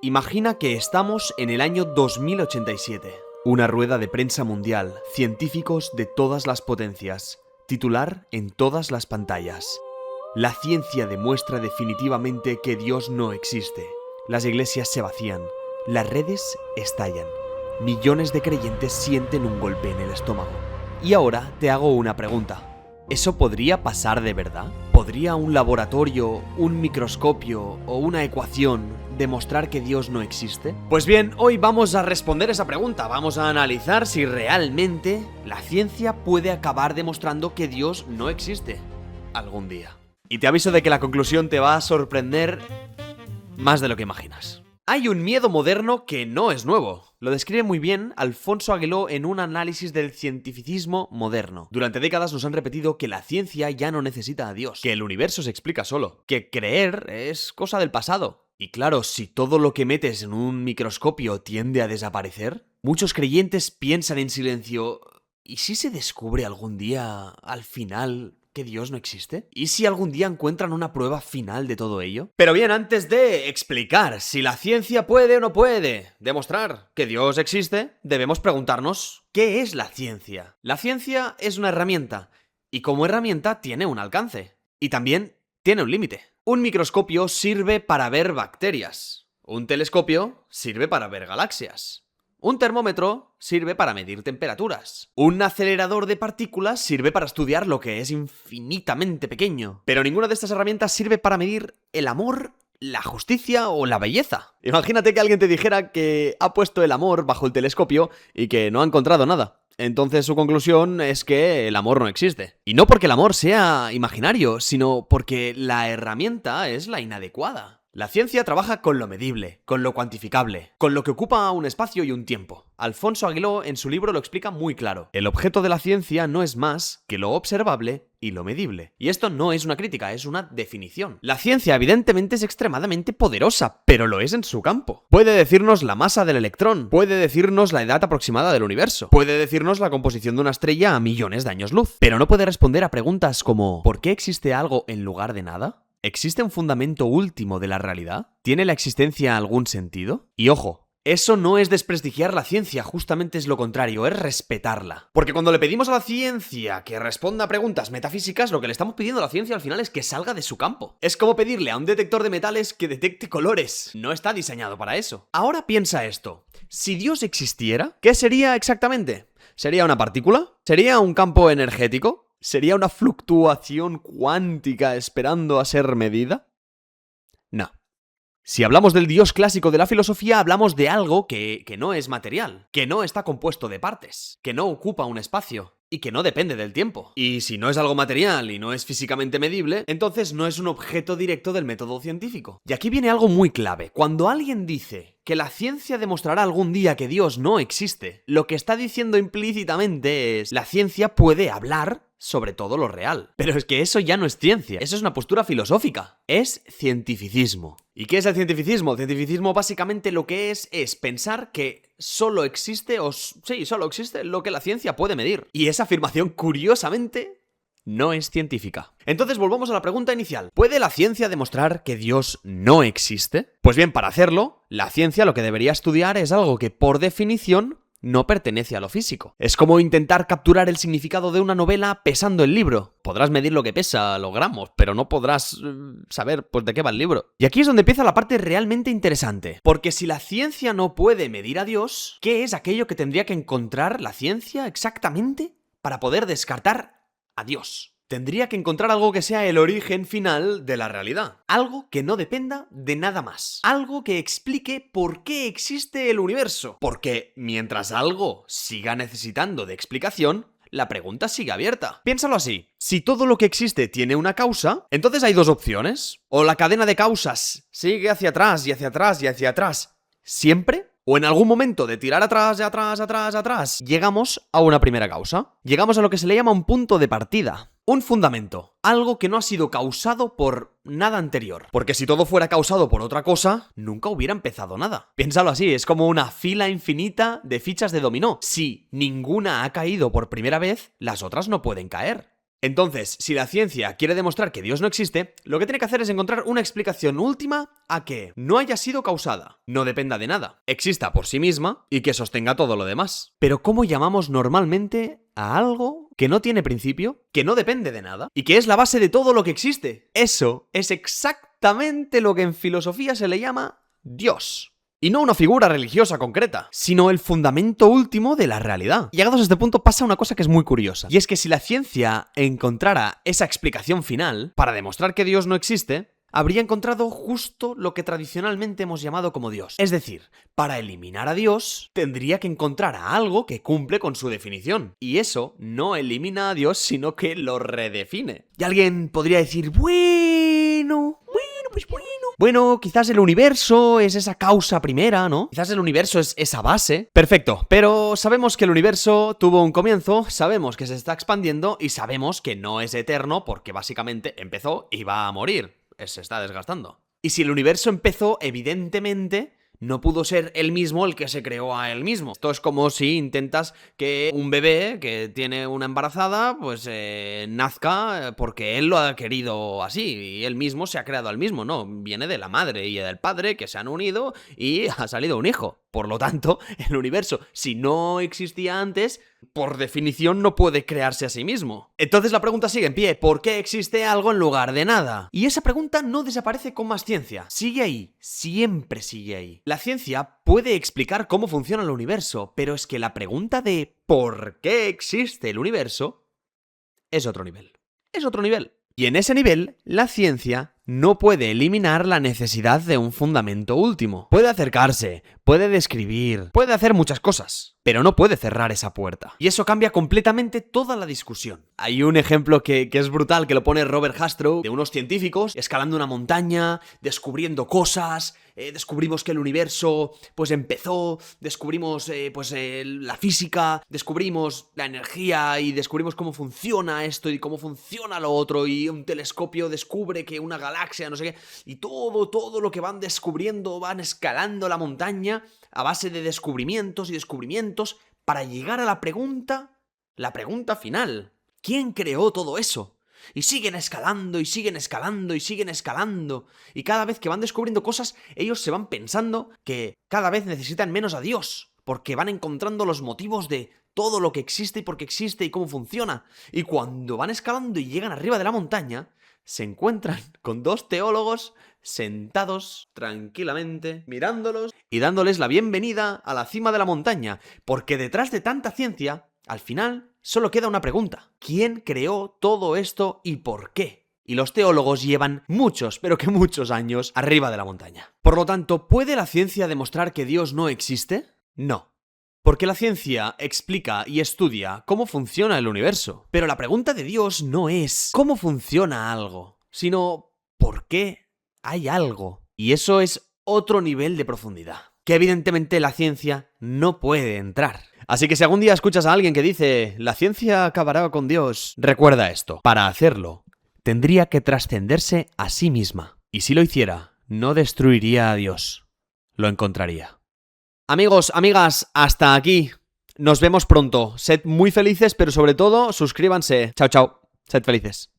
Imagina que estamos en el año 2087. Una rueda de prensa mundial, científicos de todas las potencias, titular en todas las pantallas. La ciencia demuestra definitivamente que Dios no existe. Las iglesias se vacían, las redes estallan. Millones de creyentes sienten un golpe en el estómago. Y ahora te hago una pregunta. ¿Eso podría pasar de verdad? ¿Podría un laboratorio, un microscopio o una ecuación demostrar que Dios no existe? Pues bien, hoy vamos a responder esa pregunta. Vamos a analizar si realmente la ciencia puede acabar demostrando que Dios no existe algún día. Y te aviso de que la conclusión te va a sorprender más de lo que imaginas. Hay un miedo moderno que no es nuevo. Lo describe muy bien Alfonso Aguiló en un análisis del cientificismo moderno. Durante décadas nos han repetido que la ciencia ya no necesita a Dios, que el universo se explica solo, que creer es cosa del pasado. Y claro, si todo lo que metes en un microscopio tiende a desaparecer, muchos creyentes piensan en silencio, ¿y si se descubre algún día, al final, que Dios no existe? ¿Y si algún día encuentran una prueba final de todo ello? Pero bien, antes de explicar si la ciencia puede o no puede demostrar que Dios existe, debemos preguntarnos, ¿qué es la ciencia? La ciencia es una herramienta, y como herramienta tiene un alcance, y también tiene un límite. Un microscopio sirve para ver bacterias, un telescopio sirve para ver galaxias. Un termómetro sirve para medir temperaturas. Un acelerador de partículas sirve para estudiar lo que es infinitamente pequeño. Pero ninguna de estas herramientas sirve para medir el amor, la justicia o la belleza. Imagínate que alguien te dijera que ha puesto el amor bajo el telescopio y que no ha encontrado nada. Entonces su conclusión es que el amor no existe. Y no porque el amor sea imaginario, sino porque la herramienta es la inadecuada. La ciencia trabaja con lo medible, con lo cuantificable, con lo que ocupa un espacio y un tiempo. Alfonso Aguiló en su libro lo explica muy claro. El objeto de la ciencia no es más que lo observable y lo medible. Y esto no es una crítica, es una definición. La ciencia evidentemente es extremadamente poderosa, pero lo es en su campo. Puede decirnos la masa del electrón, puede decirnos la edad aproximada del universo, puede decirnos la composición de una estrella a millones de años luz, pero no puede responder a preguntas como ¿por qué existe algo en lugar de nada? ¿Existe un fundamento último de la realidad? ¿Tiene la existencia algún sentido? Y ojo, eso no es desprestigiar la ciencia, justamente es lo contrario, es respetarla. Porque cuando le pedimos a la ciencia que responda a preguntas metafísicas, lo que le estamos pidiendo a la ciencia al final es que salga de su campo. Es como pedirle a un detector de metales que detecte colores. No está diseñado para eso. Ahora piensa esto. Si Dios existiera, ¿qué sería exactamente? ¿Sería una partícula? ¿Sería un campo energético? ¿Sería una fluctuación cuántica esperando a ser medida? No. Si hablamos del Dios clásico de la filosofía, hablamos de algo que no es material, que no está compuesto de partes, que no ocupa un espacio y que no depende del tiempo. Y si no es algo material y no es físicamente medible, entonces no es un objeto directo del método científico. Y aquí viene algo muy clave. Cuando alguien dice que la ciencia demostrará algún día que Dios no existe, lo que está diciendo implícitamente es la ciencia puede hablar sobre todo lo real. Pero es que eso ya no es ciencia, eso es una postura filosófica, es cientificismo. ¿Y qué es el cientificismo? El cientificismo básicamente lo que es pensar que solo existe, solo existe lo que la ciencia puede medir. Y esa afirmación, curiosamente, no es científica. Entonces volvamos a la pregunta inicial. ¿Puede la ciencia demostrar que Dios no existe? Pues bien, para hacerlo, la ciencia lo que debería estudiar es algo que por definición no pertenece a lo físico. Es como intentar capturar el significado de una novela pesando el libro. Podrás medir lo que pesa, los gramos, pero no podrás saber de qué va el libro. Y aquí es donde empieza la parte realmente interesante. Porque si la ciencia no puede medir a Dios, ¿qué es aquello que tendría que encontrar la ciencia exactamente para poder descartar a Dios? Tendría que encontrar algo que sea el origen final de la realidad. Algo que no dependa de nada más. Algo que explique por qué existe el universo. Porque mientras algo siga necesitando de explicación, la pregunta sigue abierta. Piénsalo así. Si todo lo que existe tiene una causa, entonces hay dos opciones. O la cadena de causas sigue hacia atrás y hacia atrás y hacia atrás siempre, o en algún momento de tirar atrás, atrás, llegamos a una primera causa. Llegamos a lo que se le llama un punto de partida. Un fundamento, algo que no ha sido causado por nada anterior. Porque si todo fuera causado por otra cosa, nunca hubiera empezado nada. Piénsalo así, es como una fila infinita de fichas de dominó. Si ninguna ha caído por primera vez, las otras no pueden caer. Entonces, si la ciencia quiere demostrar que Dios no existe, lo que tiene que hacer es encontrar una explicación última a que no haya sido causada, no dependa de nada, exista por sí misma y que sostenga todo lo demás. Pero ¿cómo llamamos normalmente a algo que no tiene principio, que no depende de nada y que es la base de todo lo que existe? Eso es exactamente lo que en filosofía se le llama Dios. Y no una figura religiosa concreta, sino el fundamento último de la realidad. Llegados a este punto pasa una cosa que es muy curiosa. Y es que si la ciencia encontrara esa explicación final para demostrar que Dios no existe, habría encontrado justo lo que tradicionalmente hemos llamado como Dios. Es decir, para eliminar a Dios, tendría que encontrar a algo que cumple con su definición. Y eso no elimina a Dios, sino que lo redefine. Y alguien podría decir, bueno, quizás el universo es esa causa primera, ¿no? Quizás el universo es esa base. Perfecto, pero sabemos que el universo tuvo un comienzo, sabemos que se está expandiendo y sabemos que no es eterno porque básicamente empezó y va a morir. Se está desgastando. Y si el universo empezó, evidentemente no pudo ser él mismo el que se creó a él mismo. Esto es como si intentas que un bebé que tiene una embarazada, pues nazca porque él lo ha querido así y él mismo se ha creado al mismo. No, viene de la madre y del padre que se han unido y ha salido un hijo. Por lo tanto, el universo, si no existía antes, por definición no puede crearse a sí mismo. Entonces la pregunta sigue en pie, ¿por qué existe algo en lugar de nada? Y esa pregunta no desaparece con más ciencia, sigue ahí, siempre sigue ahí. La ciencia puede explicar cómo funciona el universo, pero es que la pregunta de ¿por qué existe el universo? Es otro nivel. Es otro nivel. Y en ese nivel, la ciencia no puede eliminar la necesidad de un fundamento último. Puede acercarse, puede describir, puede hacer muchas cosas, pero no puede cerrar esa puerta. Y eso cambia completamente toda la discusión. Hay un ejemplo que es brutal, que lo pone Robert Jastrow, de unos científicos escalando una montaña, descubriendo cosas, descubrimos que el universo pues empezó, descubrimos la física, descubrimos la energía y descubrimos cómo funciona esto y cómo funciona lo otro, y un telescopio descubre que una galaxia, no sé qué, y todo lo que van descubriendo, van escalando la montaña a base de descubrimientos y descubrimientos para llegar a la pregunta final. ¿Quién creó todo eso? Y siguen escalando, y siguen escalando, y siguen escalando. Y cada vez que van descubriendo cosas, ellos se van pensando que cada vez necesitan menos a Dios, porque van encontrando los motivos de todo lo que existe y por qué existe y cómo funciona. Y cuando van escalando y llegan arriba de la montaña, se encuentran con dos teólogos sentados tranquilamente, mirándolos y dándoles la bienvenida a la cima de la montaña, porque detrás de tanta ciencia, al final, solo queda una pregunta. ¿Quién creó todo esto y por qué? Y los teólogos llevan muchos, pero que muchos años arriba de la montaña. Por lo tanto, ¿puede la ciencia demostrar que Dios no existe? No. Porque la ciencia explica y estudia cómo funciona el universo. Pero la pregunta de Dios no es cómo funciona algo, sino ¿por qué hay algo? Y eso es otro nivel de profundidad, que evidentemente la ciencia no puede entrar. Así que si algún día escuchas a alguien que dice «la ciencia acabará con Dios», recuerda esto. Para hacerlo, tendría que trascenderse a sí misma. Y si lo hiciera, no destruiría a Dios. Lo encontraría. Amigos, amigas, hasta aquí. Nos vemos pronto. Sed muy felices, pero sobre todo, suscríbanse. Chao, chao. Sed felices.